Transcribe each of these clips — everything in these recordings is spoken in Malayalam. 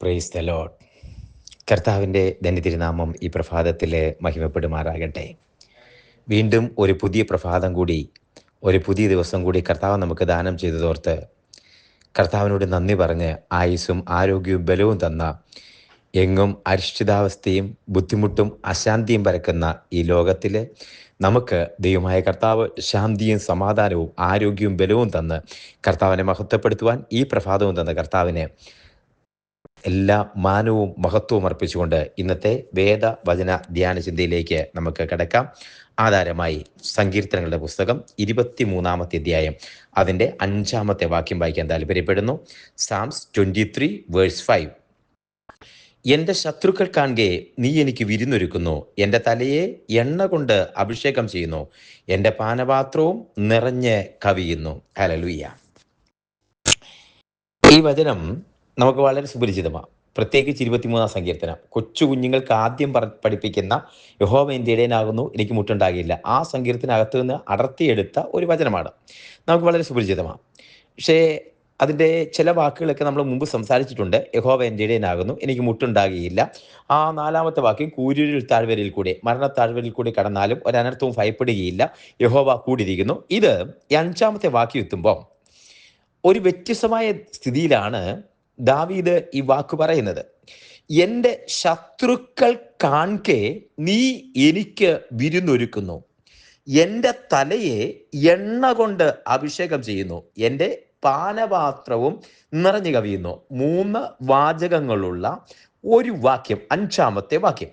Praise the Lord. കർത്താവിൻ്റെ ധന്യതിരുനാമം ഈ പ്രഭാതത്തിൽ മഹിമപ്പെടുമാറാകട്ടെ. വീണ്ടും ഒരു പുതിയ പ്രഭാതം കൂടി, ഒരു പുതിയ ദിവസം കൂടി കർത്താവ് നമുക്ക് ദാനം ചെയ്തതോർത്ത് കർത്താവിനോട് നന്ദി പറഞ്ഞ് ആയുസ്സും ആരോഗ്യവും ബലവും തന്ന, എങ്ങും അരിഷ്ടിതാവസ്ഥയും ബുദ്ധിമുട്ടും അശാന്തിയും പരക്കുന്ന ഈ ലോകത്തിൽ നമുക്ക് ദൈവമായ കർത്താവ് ശാന്തിയും സമാധാനവും ആരോഗ്യവും ബലവും തന്ന് കർത്താവിനെ മഹത്വപ്പെടുത്തുവാൻ ഈ പ്രഭാതവും തന്ന കർത്താവിനെ എല്ലാ മാനവും മഹത്വവും അർപ്പിച്ചുകൊണ്ട് ഇന്നത്തെ വേദവചന ധ്യാന ചിന്തയിലേക്ക് നമുക്ക് കിടക്കാം. ആധാരമായി സങ്കീർത്തനങ്ങളുടെ പുസ്തകം 23-ാമത്തെ അധ്യായം അതിൻ്റെ 5-ാമത്തെ വാക്യം വായിക്കാൻ താല്പര്യപ്പെടുന്നു. സാംസ് 23 വേഴ്സ് 5. എൻ്റെ ശത്രുക്കൾ കാണുകെ നീ എനിക്ക് വിരുന്നൊരുക്കുന്നു, എൻ്റെ തലയെ എണ്ണ കൊണ്ട് അഭിഷേകം ചെയ്യുന്നു, എൻ്റെ പാനപാത്രവും നിറഞ്ഞ് കവിയുന്നു. ഹല്ലേലൂയ. ഈ വചനം നമുക്ക് വളരെ സുപരിചിതമാണ്. പ്രത്യേകിച്ച് 23-ാം സങ്കീർത്തനം കൊച്ചു കുഞ്ഞുങ്ങൾക്ക് ആദ്യം പഠിപ്പിക്കുന്ന യഹോവ എൻ്റെ ഇടയനാകുന്നു, എനിക്ക് മുട്ടുണ്ടാകില്ല. ആ സങ്കീർത്തനകത്ത് നിന്ന് അടർത്തിയെടുത്ത ഒരു വചനമാണ്, നമുക്ക് വളരെ സുപരിചിതമാണ്. പക്ഷേ അതിൻ്റെ ചില വാക്കുകളൊക്കെ നമ്മൾ മുമ്പ് സംസാരിച്ചിട്ടുണ്ട്. യഹോവ എൻ്റെ ഇടയനാകുന്നു, എനിക്ക് മുട്ടുണ്ടാകുകയില്ല. ആ 4-ാമത്തെ വാക്യം കൂരിരുൾ താഴ്വരയിൽ കൂടെ, മരണത്താഴ്വരയിൽ കൂടി കടന്നാലും ഒരനർത്ഥവും ഭയപ്പെടുകയില്ല, യഹോവ കൂടിയിരിക്കുന്നു. ഇത് 5-ാമത്തെ വാക്യം എത്തുമ്പോൾ ഒരു വ്യത്യസ്തമായ സ്ഥിതിയിലാണ് ദാവീദ് ഈ വാക്ക് പറയുന്നത്. എൻ്റെ ശത്രുക്കൾ കാണെ നീ എനിക്ക് വിരുന്നൊരുക്കുന്നു, എൻ്റെ തലയെ എണ്ണ കൊണ്ട് അഭിഷേകം ചെയ്യുന്നു, എൻ്റെ പാനപാത്രവും നിറഞ്ഞു കവിയുന്നു. 3 വാചകങ്ങളുള്ള ഒരു വാക്യം, 5-ാമത്തെ വാക്യം.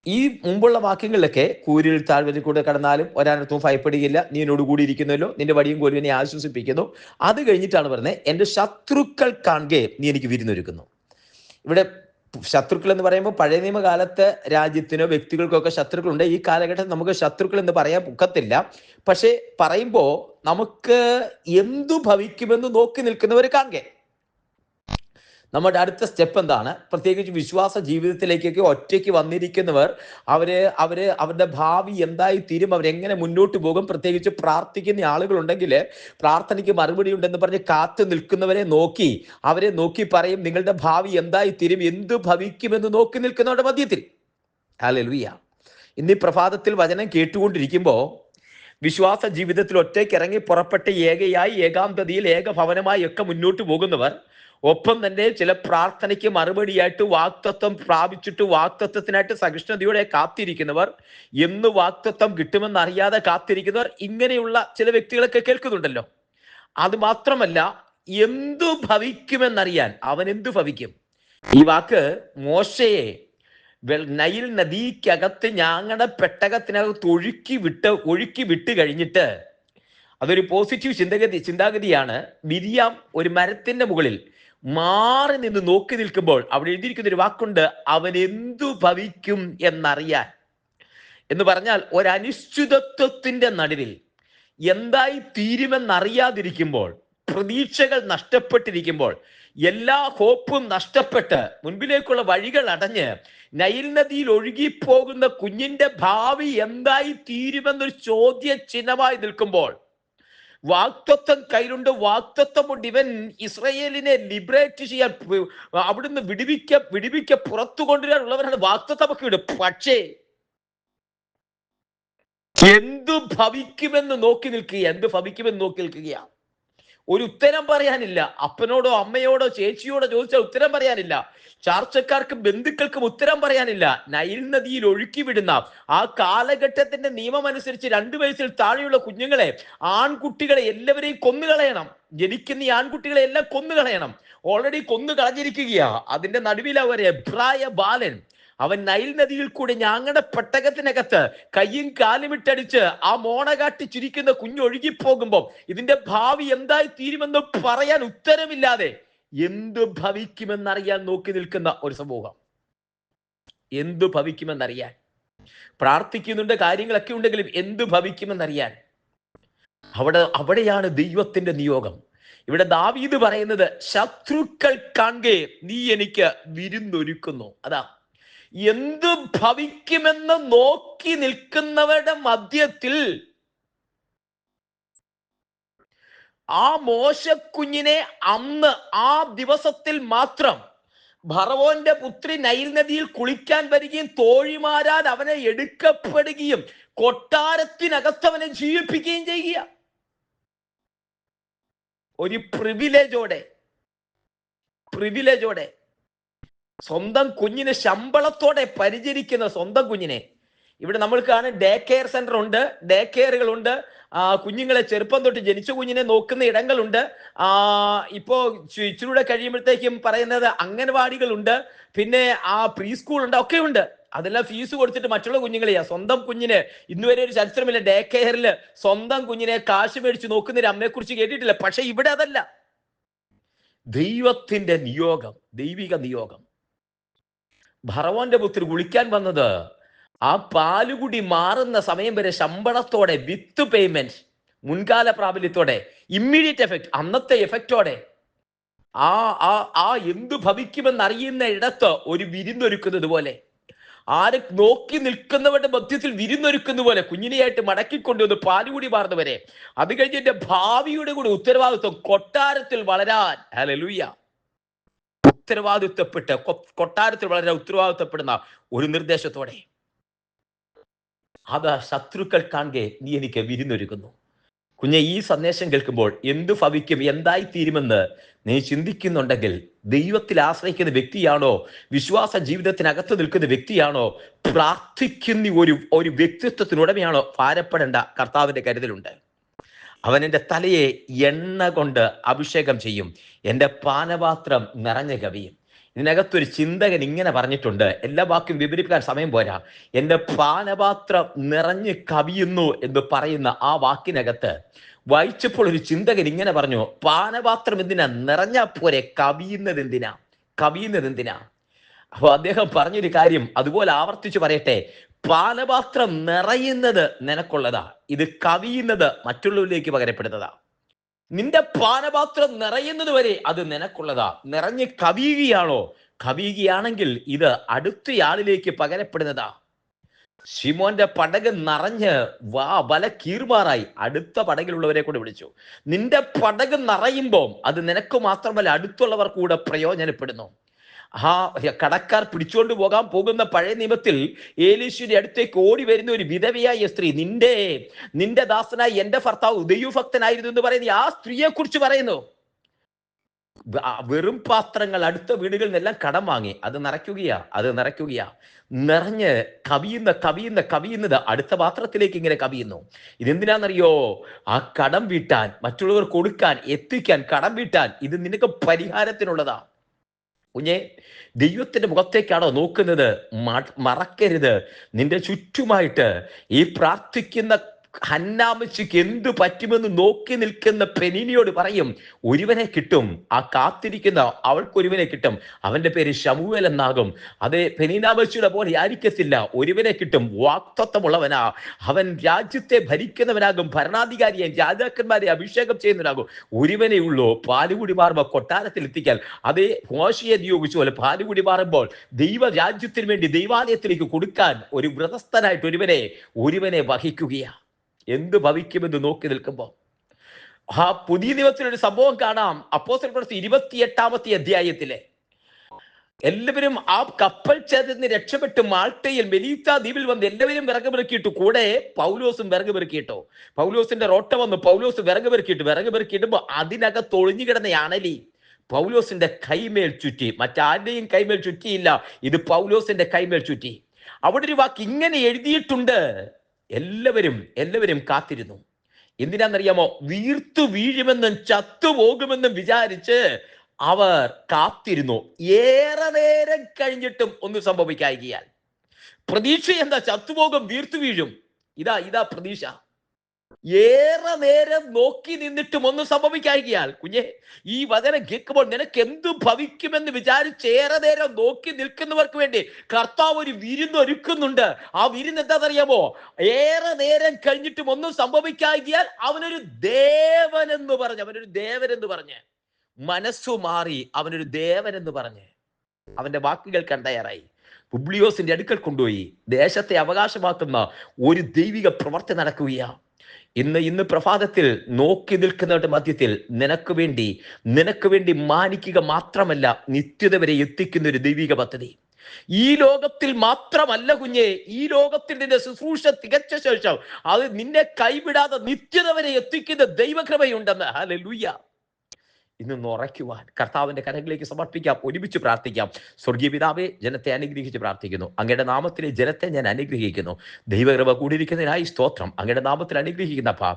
ഈ മുമ്പുള്ള വാക്യങ്ങളിലൊക്കെ കൂരിൽ താഴ്വരയിൽ കൂടെ കടന്നാലും ഒരനർത്ഥവും ഭയപ്പെടുകയില്ല, നീ എന്നോട് കൂടി ഇരിക്കുന്നല്ലോ, നിന്റെ വടിയും കോലും എന്നെ ആശ്വസിപ്പിക്കുന്നു. അത് കഴിഞ്ഞിട്ടാണ് പറയുന്നത് എൻ്റെ ശത്രുക്കൾ കാണെ നീ എനിക്ക് വിരുന്നൊരുക്കുന്നു. ഇവിടെ ശത്രുക്കൾ എന്ന് പറയുമ്പോൾ പഴയ നിയമകാലത്ത് രാജ്യത്തിനോ വ്യക്തികൾക്കോ ഒക്കെ ശത്രുക്കളുണ്ട്. ഈ കാലഘട്ടത്തിൽ നമുക്ക് ശത്രുക്കൾ എന്ന് പറയാൻ ഒക്കത്തില്ല. പക്ഷെ പറയുമ്പോൾ നമുക്ക് എന്തു ഭവിക്കുമെന്ന് നോക്കി നിൽക്കുന്നവർ കാണെ. നമ്മുടെ അടുത്ത സ്റ്റെപ്പ് എന്താണ്? പ്രത്യേകിച്ച് വിശ്വാസ ജീവിതത്തിലേക്കൊക്കെ ഒറ്റയ്ക്ക് വന്നിരിക്കുന്നവർ അവരുടെ ഭാവി എന്തായി തീരും, അവരെങ്ങനെ മുന്നോട്ട് പോകും, പ്രത്യേകിച്ച് പ്രാർത്ഥിക്കുന്ന ആളുകളുണ്ടെങ്കിൽ പ്രാർത്ഥനയ്ക്ക് മറുപടി ഉണ്ടെന്ന് പറഞ്ഞ് കാത്തു നിൽക്കുന്നവരെ നോക്കി, അവരെ നോക്കി പറയും നിങ്ങളുടെ ഭാവി എന്തായി തീരും, എന്തു ഭവിക്കുമെന്ന് നോക്കി നിൽക്കുന്നവരുടെ മധ്യത്തിൽ. ഹല്ലേലൂയ. ഇന്ന് ഈ പ്രഭാതത്തിൽ വചനം കേട്ടുകൊണ്ടിരിക്കുമ്പോൾ വിശ്വാസ ജീവിതത്തിൽ ഒറ്റയ്ക്ക് ഇറങ്ങി പുറപ്പെട്ട ഏകയായി, ഏകാന്തതയിൽ, ഏകഭവനമായി ഒക്കെ മുന്നോട്ട് പോകുന്നവർ, ഒപ്പം തന്നെ ചില പ്രാർത്ഥനയ്ക്ക് മറുപടിയായിട്ട് വാക്തത്വം പ്രാപിച്ചിട്ട് വാക്തത്വത്തിനായിട്ട് സഹിഷ്ണുതയോടെ കാത്തിരിക്കുന്നവർ, എന്ന് വാക്തത്വം കിട്ടുമെന്ന് അറിയാതെ കാത്തിരിക്കുന്നവർ, ഇങ്ങനെയുള്ള ചില വ്യക്തികളൊക്കെ കേൾക്കുന്നുണ്ടല്ലോ. അത് മാത്രമല്ല, എന്തു ഭവിക്കുമെന്നറിയാൻ അവൻ എന്തു ഭവിക്കും. ഈ വാക്ക് മോശയെ നൈൽ നദിക്കകത്ത് ഞാങ്ങടെ പെട്ടകത്തിനകത്ത് ഒഴുക്കി വിട്ട് കഴിഞ്ഞിട്ട്, അതൊരു പോസിറ്റീവ് ചിന്താഗതിയാണ്. മിരിയാം ഒരു മരത്തിന്റെ മുകളിൽ മാറി നിന്ന് നോക്കി നിൽക്കുമ്പോൾ അവിടെ എഴുതിയിരിക്കുന്ന ഒരു വാക്കുണ്ട്, അവൻ എന്തു ഭവിക്കും എന്നറിയാൻ. എന്ന് പറഞ്ഞാൽ ഒരനിശ്ചിതത്വത്തിന്റെ നടുവിൽ എന്തായി തീരുമെന്നറിയാതിരിക്കുമ്പോൾ, പ്രതീക്ഷകൾ നഷ്ടപ്പെട്ടിരിക്കുമ്പോൾ, എല്ലാ ഹോപ്പും നഷ്ടപ്പെട്ട് മുൻപിലേക്കുള്ള വഴികൾ അടഞ്ഞ് നൈൽ നദിയിൽ ഒഴുകിപ്പോകുന്ന കുഞ്ഞിന്റെ ഭാവി എന്തായി തീരുമെന്നൊരു ചോദ്യ ചിഹ്നമായി നിൽക്കുമ്പോൾ, വാക്തത്വം കയ്യിലുണ്ട്, വാക്തത്വം കൊണ്ട് ഇവൻ ഇസ്രയേലിനെ ലിബറേറ്റ് ചെയ്യാൻ, അവിടുന്ന് വിടുവിക്ക പുറത്തു കൊണ്ടുവരാനുള്ളവരാണ്. വാക്തത്വമൊക്കെ ഉണ്ട്. പക്ഷേ എന്തു ഭവിക്കുമെന്ന് നോക്കി നിൽക്കുകയാണ്. ഒരു ഉത്തരം പറയാനില്ല. അപ്പനോടോ അമ്മയോടോ ചേച്ചിയോടോ ചോദിച്ചാൽ ഉത്തരം പറയാനില്ല. ചാർച്ചക്കാർക്കും ബന്ധുക്കൾക്കും ഉത്തരം പറയാനില്ല. നൈൽ നദിയിൽ ഒഴുക്കി വിടുന്ന ആ കാലഘട്ടത്തിന്റെ നിയമം അനുസരിച്ച് 2 വയസ്സിൽ താഴെയുള്ള കുഞ്ഞുങ്ങളെ, ആൺകുട്ടികളെ എല്ലാവരെയും കൊന്നുകളയണം. ജനിക്കുന്ന ഈ ആൺകുട്ടികളെ എല്ലാം കൊന്നുകളയണം. ഓൾറെഡി കൊന്നു കളഞ്ഞിരിക്കുകയാ. അതിന്റെ നടുവിൽ അവർ എബ്രായ ബാലൻ, അവൻ നൈൽ നദിയിൽ കൂടി ഞാങ്ങടെ പെട്ടകത്തിനകത്ത് കയ്യും കാലും ഇട്ടടിച്ച് ആ മോണ കാട്ടി ചിരിക്കുന്ന കുഞ്ഞൊഴുകിപ്പോകുമ്പോൾ ഇതിന്റെ ഭാവി എന്തായി തീരുമെന്ന് പറയാൻ ഉത്തരമില്ലാതെ എന്തു ഭവിക്കുമെന്നറിയാൻ നോക്കി നിൽക്കുന്ന ഒരു സമൂഹം. എന്തു ഭവിക്കുമെന്നറിയാൻ പ്രാർത്ഥിക്കുന്നുണ്ട്, കാര്യങ്ങളൊക്കെ ഉണ്ടെങ്കിലും എന്തു ഭവിക്കുമെന്നറിയാൻ അവിടെയാണ് ദൈവത്തിന്റെ നിയോഗം. ഇവിടെ ദാവീദ് പറയുന്നത്, ശത്രുക്കൾ കാണെ നീ എനിക്ക് വിരുന്നൊരുക്കുന്നു. അതാ, എന്തു ഭവിക്കുമെന്ന് നോക്കി നിൽക്കുന്നവരുടെ മധ്യത്തിൽ ആ മോശക്കുഞ്ഞിനെ അന്ന് ആ ദിവസത്തിൽ മാത്രം ഫറവോന്റെ പുത്രി നൈൽ നദിയിൽ കുളിക്കാൻ വരികയും തോഴിമാരാൽ അവനെ എടുക്കപ്പെടുകയും കൊട്ടാരത്തിനകത്ത് അവനെ ജീവിപ്പിക്കുകയും ചെയ്യുക. ഒരു പ്രിവിലേജോടെ സ്വന്തം കുഞ്ഞിനെ ശമ്പളത്തോടെ പരിചരിക്കുന്ന സ്വന്തം കുഞ്ഞിനെ. ഇവിടെ നമ്മൾ കാണും ഡേ കെയർ സെന്റർ ഉണ്ട്, ഡേ കെയറുകളുണ്ട്, കുഞ്ഞുങ്ങളെ ചെറുപ്പം തൊട്ട് ജനിച്ച കുഞ്ഞിനെ നോക്കുന്ന ഇടങ്ങളുണ്ട്. ഇപ്പോ ഇച്ചിരൂടെ കഴിയുമ്പോഴത്തേക്കും പറയുന്നത് അംഗൻവാടികളുണ്ട്, പിന്നെ പ്രീ സ്കൂൾ ഉണ്ട്, ഒക്കെ ഉണ്ട്. അതെല്ലാം ഫീസ് കൊടുത്തിട്ട് മറ്റുള്ള കുഞ്ഞുങ്ങളെയാ. സ്വന്തം കുഞ്ഞിനെ ഇന്നുവരെ ഒരു ചരിത്രമില്ല ഡേ കെയറിൽ സ്വന്തം കുഞ്ഞിനെ കാശ് മേടിച്ച് നോക്കുന്ന ഒരു അമ്മയെ കുറിച്ച് കേട്ടിട്ടില്ല. പക്ഷെ ഇവിടെ അതല്ല, ദൈവത്തിന്റെ നിയോഗം, ദൈവിക നിയോഗം. ഫറവോന്റെ പുത്രി കുളിക്കാൻ വന്നത് ആ പാലുകുടി മാറുന്ന സമയം വരെ ശമ്പളത്തോടെ, വിത്ത് പേയ്മെന്റ്, മുൻകാല പ്രാബല്യത്തോടെ, ഇമ്മീഡിയറ്റ് എഫക്ട്, അന്നത്തെ എഫക്റ്റോടെ എന്തു ഭവിക്കുമെന്ന് അറിയുന്ന ഇടത്ത് ഒരു വിരുന്നൊരുക്കുന്നത് പോലെ, ആരെ നോക്കി നിൽക്കുന്നവരുടെ മധ്യത്തിൽ വിരുന്നൊരുക്കുന്ന പോലെ കുഞ്ഞിനെയായിട്ട് മടക്കിക്കൊണ്ടുവന്ന് പാലുകൂടി മാറുന്നവരെ. അത് കഴിഞ്ഞ് എന്റെ ഭാവിയുടെ കൂടെ ഉത്തരവാദിത്വം, കൊട്ടാരത്തിൽ വളരാൻ, ഹല്ലേലൂയ, കൊട്ടാരത്തിൽ വളരാൻ ഉത്തരവാദിത്വപ്പെടുന്ന ഒരു നിർദ്ദേശത്തോടെ. അത് ശത്രുക്കൾ കാണുകെ നീ എനിക്ക് വിരുന്നൊരുക്കുന്നു. കുഞ്ഞെ, ഈ സന്ദേശം കേൾക്കുമ്പോൾ എന്തു ഭവിക്കും, എന്തായി തീരുമെന്ന് നീ ചിന്തിക്കുന്നുണ്ടെങ്കിൽ, ദൈവത്തിൽ ആശ്രയിക്കുന്ന വ്യക്തിയാണോ, വിശ്വാസ ജീവിതത്തിനകത്ത് നിൽക്കുന്ന വ്യക്തിയാണോ, പ്രാർത്ഥിക്കുന്ന ഒരു വ്യക്തിത്വത്തിനുടമയാണോ, ഭാരപ്പെടേണ്ട, കർത്താവിന്റെ കരുതലുണ്ട്. അവൻ എൻ്റെ തലയെ എണ്ണ കൊണ്ട് അഭിഷേകം ചെയ്യും, എൻ്റെ പാനപാത്രം നിറഞ്ഞു കവിയും. ഇതിനകത്തൊരു ചിന്തകൻ ഇങ്ങനെ പറഞ്ഞിട്ടുണ്ട്, എല്ലാ വാക്കും വിവരിക്കാൻ സമയം പോരാ. എൻ്റെ പാനപാത്രം നിറഞ്ഞു കവിയുന്നു എന്ന് പറയുന്ന ആ വാക്കിനകത്ത് വായിച്ചപ്പോൾ ഒരു ചിന്തകൻ ഇങ്ങനെ പറഞ്ഞു, പാനപാത്രം എന്തിനാ നിറഞ്ഞാ പോരെ, കവിയുന്നത് എന്തിനാ? അപ്പൊ അദ്ദേഹം പറഞ്ഞൊരു കാര്യം അതുപോലെ ആവർത്തിച്ചു പറയട്ടെ. പാനപാത്രം നിറയുന്നത് നിനക്കുള്ളതാ, ഇത് കവിയുന്നത് മറ്റുള്ളവരിലേക്ക് പകരപ്പെടുന്നതാ. നിന്റെ പാനപാത്രം നിറയുന്നത് വരെ അത് നിനക്കുള്ളതാ. നിറഞ്ഞ് കവിയുകയാണെങ്കിൽ ഇത് അടുത്തയാളിലേക്ക് പകരപ്പെടുന്നതാ. ശിമോന്റെ പടക് നിറഞ്ഞ് വല കീർമാറായി അടുത്ത പടകിലുള്ളവരെ കൂടെ വിളിച്ചു. നിന്റെ പടക് നിറയുമ്പോൾ അത് നിനക്ക് മാത്രമല്ല അടുത്തുള്ളവർ കൂടെ പ്രയോജനപ്പെടുന്നു. കടക്കാർ പിടിച്ചുകൊണ്ട് പോകാൻ പോകുന്ന പഴയ നിയമത്തിൽ ഏലീശയുടെ അടുത്തേക്ക് ഓടി വരുന്ന ഒരു വിധവയായ സ്ത്രീ, നിന്റെ ദാസനായി എന്റെ ഭർത്താവ് ദൈവഭക്തനായിരുന്നു എന്ന് പറയുന്ന ആ സ്ത്രീയെ കുറിച്ച് പറയുന്നു. വെറും പാത്രങ്ങൾ അടുത്ത വീടുകളിൽ നിന്നെല്ലാം കടം വാങ്ങി അത് നിറയ്ക്കുകയാ. നിറഞ്ഞ് കവിയുന്നത് അടുത്ത പാത്രത്തിലേക്ക് ഇങ്ങനെ കവിയുന്നു. ഇതെന്തിനാണെന്നറിയോ? ആ കടം വീട്ടാൻ, മറ്റുള്ളവർ കൊടുക്കാൻ, എത്തിക്കാൻ, കടം വീട്ടാൻ. ഇത് നിനക്ക് പരിഹാരത്തിനുള്ളതാ. കുഞ്ഞെ, ദൈവത്തിന്റെ മുഖത്തേക്കാണോ നോക്കുന്നത്? മറക്കരുത്, നിന്റെ ചുറ്റുമായിട്ട് ഈ പ്രാർത്ഥിക്കുന്ന ഹന്നാമച്ചിക്ക് എന്തു പറ്റുമെന്ന് നോക്കി നിൽക്കുന്ന പെനീനിയോട് പറയും, ഒരുവനെ കിട്ടും, ആ കാത്തിരിക്കുന്ന അവൾക്കൊരുവനെ കിട്ടും, അവന്റെ പേര് ശമൂവേൽ എന്നാകും. അതേ, പെനീനാമച്ചിയുടെ പോലെ ആയിരിക്കത്തില്ല, ഒരുവനെ കിട്ടും, വാക്തത്വമുള്ളവനാ, അവൻ രാജ്യത്തെ ഭരിക്കുന്നവനാകും, ഭരണാധികാരിയായും രാജാക്കന്മാരെ അഭിഷേകം ചെയ്യുന്നവനാകും. ഒരുവനേ ഉള്ളൂ. പാലുകൂടി മാറുമ്പോൾ കൊട്ടാരത്തിൽ എത്തിക്കാൻ, അതേ മോശയെ നിയോഗിച്ചു പോലെ പാലുകൂടി മാറുമ്പോൾ ദൈവരാജ്യത്തിന് വേണ്ടി ദൈവാലയത്തിലേക്ക് കൊടുക്കാൻ ഒരു വ്രതസ്ഥനായിട്ട് ഒരുവനെ വഹിക്കുകയാ. എന്ത് ഭവിക്കുമെന്ന് നോക്കി നിൽക്കുമ്പോൾ പുതിയ നിയമത്തിലൊരു സംഭവം കാണാം. അപ്പോസ്തലപ്രവൃത്തി 28-ാമത്തെ അധ്യായത്തിലെ എല്ലാവരും ആ കപ്പൽ ചേർന്ന് രക്ഷപ്പെട്ട് മാൾട്ടയിൽ മെലീത്ത ദ്വീപിൽ വന്ന് എല്ലാവരും വിറക് പെറുക്കിയിട്ടു. കൂടെ പൗലോസും വിറക് പെറുക്കിയിട്ടു. പൗലോസിന്റെ റോട്ട വന്നു. പൗലോസ് വിറക് പെറുക്കിയിട്ടുമ്പോ അതിനകത്ത് ഒളിഞ്ഞു കിടന്ന അണലി പൗലോസിന്റെ കൈമേൽ ചുറ്റി. മറ്റാരുടെയും കൈമേൽ ചുറ്റിയില്ല, ഇത് പൗലോസിന്റെ കൈമേൽ ചുറ്റി. അവിടെ ഒരു വാക്ക് ഇങ്ങനെ എഴുതിയിട്ടുണ്ട്, എല്ലാവരും കാത്തിരുന്നു. എന്തിനാണെന്നറിയാമോ? വീർത്തു വീഴുമെന്നും ചത്തുപോകുമെന്നും വിചാരിച്ച് അവർ കാത്തിരുന്നു. ഏറെ നേരം കഴിഞ്ഞിട്ടും ഒന്നും സംഭവിക്കായികയാൽ. പ്രതീക്ഷ എന്താ? ചത്തുപോകും, വീർത്തു വീഴും. ഇതാ പ്രതീക്ഷ. ഏറെ നേരം നോക്കി നിന്നിട്ടും ഒന്നും സംഭവിക്കായികയാൽ. കുഞ്ഞെ, ഈ വചനം കേൾക്കുമ്പോൾ നിനക്ക് എന്തു ഭവിക്കുമെന്ന് വിചാരിച്ച് ഏറെ നേരം നോക്കി നിൽക്കുന്നവർക്ക് വേണ്ടി കർത്താവ് ഒരു വിരുന്നൊരുക്കുന്നുണ്ട്. ആ വിരുന്ന് എന്താണെന്നറിയാമോ? ഏറെ നേരം കഴിഞ്ഞിട്ടും ഒന്നും സംഭവിക്കായികയാൽ അവനൊരു ദേവനെന്ന് പറഞ്ഞ് മനസ്സു മാറി അവനൊരു ദേവനെന്ന് പറഞ്ഞ് അവന്റെ വാക്കുകൾ കണ്ടയാറായി. പുബ്ലിയോസിന്റെ അടുക്കൽ കൊണ്ടുപോയി ദേശത്തെ അവകാശമാക്കുന്ന ഒരു ദൈവിക പ്രവർത്തി നടക്കുകയാണ്. ഇന്ന് പ്രഭാതത്തിൽ നോക്കി നിൽക്കുന്നവരുടെ മധ്യത്തിൽ നിനക്ക് വേണ്ടി മാനിക്കുക മാത്രമല്ല, നിത്യത വരെ എത്തിക്കുന്ന ഒരു ദൈവിക പദ്ധതി ഈ ലോകത്തിൽ മാത്രമല്ല കുഞ്ഞെ. ഈ ലോകത്തിൽ നിന്റെ ശുശ്രൂഷ തികച്ച ശേഷം അത് നിന്നെ കൈവിടാതെ നിത്യത വരെ എത്തിക്കുന്ന ദൈവകൃപയുണ്ടെന്ന്. ഹല്ലേലൂയ. ഇന്ന് ഉറയ്ക്കുവാൻ കർത്താവിന്റെ കരങ്ങളിലേക്ക് സമർപ്പിക്കാം. ഒരുമിച്ച് പ്രാർത്ഥിക്കാം. സ്വർഗീയ പിതാവേ, ജനത്തെ അനുഗ്രഹിച്ച് പ്രാർത്ഥിക്കുന്നു. അങ്ങയുടെ നാമത്തിലെ ജനത്തെ ഞാൻ അനുഗ്രഹിക്കുന്നു. ദൈവകൃപ കൂടിയിരിക്കുന്നതിനായി സ്തോത്രം. അങ്ങയുടെ നാമത്തിൽ അനുഗ്രഹിക്കുന്നപ്പാ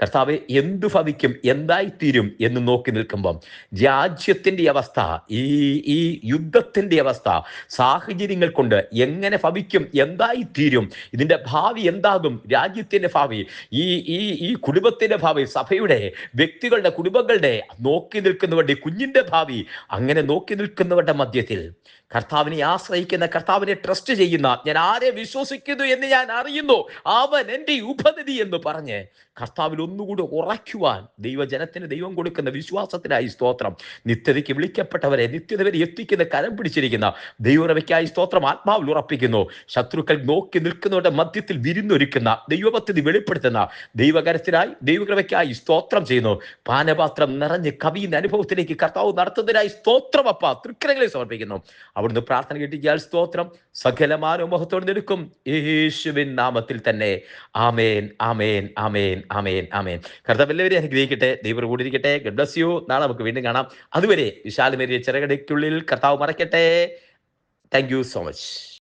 കർത്താവെ, എന്തു ഭവിക്കും, എന്തായിത്തീരും എന്ന് നോക്കി നിൽക്കുമ്പം രാജ്യത്തിന്റെ അവസ്ഥ, ഈ യുദ്ധത്തിന്റെ അവസ്ഥ, സാഹചര്യങ്ങൾ കൊണ്ട് എങ്ങനെ ഭവിക്കും, എന്തായിത്തീരും, ഇതിന്റെ ഭാവി എന്താകും, രാജ്യത്തിന്റെ ഭാവി, ഈ ഈ ഈ കുടുംബത്തിന്റെ ഭാവി, സഭയുടെ, വ്യക്തികളുടെ, കുടുംബങ്ങളുടെ നോക്കി നിൽക്കുന്നവരുടെ, കുഞ്ഞിന്റെ ഭാവി, അങ്ങനെ നോക്കി നിൽക്കുന്നവരുടെ മധ്യത്തിൽ കർത്താവിനെ ആശ്രയിക്കുന്ന, കർത്താവിനെ ട്രസ്റ്റ് ചെയ്യുന്ന, ഞാൻ ആരെ വിശ്വസിക്കുന്നു എന്ന് ഞാൻ അറിയുന്നു, അവൻ എൻ്റെ ഉപനിധി എന്ന് പറഞ്ഞ് കർത്താവിൽ ഒന്നുകൂടി ഉറയ്ക്കുവാൻ ദൈവജനത്തിന് ദൈവം കൊടുക്കുന്ന വിശ്വാസത്തിനായി സ്തോത്രം. നിത്യതയ്ക്ക് വിളിക്കപ്പെട്ടവരെ നിത്യത വരെ എത്തിക്കുന്ന, കരം പിടിച്ചിരിക്കുന്ന ദൈവകൃപയ്ക്കായി സ്തോത്രം. ആത്മാവിൽ ഉറപ്പിക്കുന്നു. ശത്രുക്കൾ നോക്കി നിൽക്കുന്നവരുടെ മധ്യത്തിൽ വിരുന്നൊരുക്കുന്ന, ദൈവപദ്ധതി വെളിപ്പെടുത്തുന്ന ദൈവകരത്തിനായി, ദൈവകൃപയ്ക്കായി സ്തോത്രം ചെയ്യുന്നു. പാനപാത്രം നിറഞ്ഞ് കവിയുന്ന അനുഭവത്തിലേക്ക് കർത്താവ് നടത്തുന്നതിനായി സ്തോത്രം. അപ്പ തൃക്കരങ്ങളെ സമർപ്പിക്കുന്നു. അവിടുന്ന് പ്രാർത്ഥന കേട്ടിയാൽ സ്തോത്രം. സകലമാനോ മുഖത്തോട് നിൽക്കും യേശുവിൻ നാമത്തിൽ തന്നെ. ആമേൻ, ആമേൻ, ആമേൻ, ആമേൻ, ആമേൻ. കർത്താവ് എല്ലാവരെയും അനുഗ്രഹിക്കട്ടെ. ദൈവം കൂടിയിരിക്കട്ടെ. God bless you. നാളെ നമുക്ക് വീണ്ടും കാണാം. അതുവരെ വിശാലമേറിയ ചിറകടയ്ക്കുള്ളിൽ കർത്താവ് മറയ്ക്കട്ടെ. Thank you so much.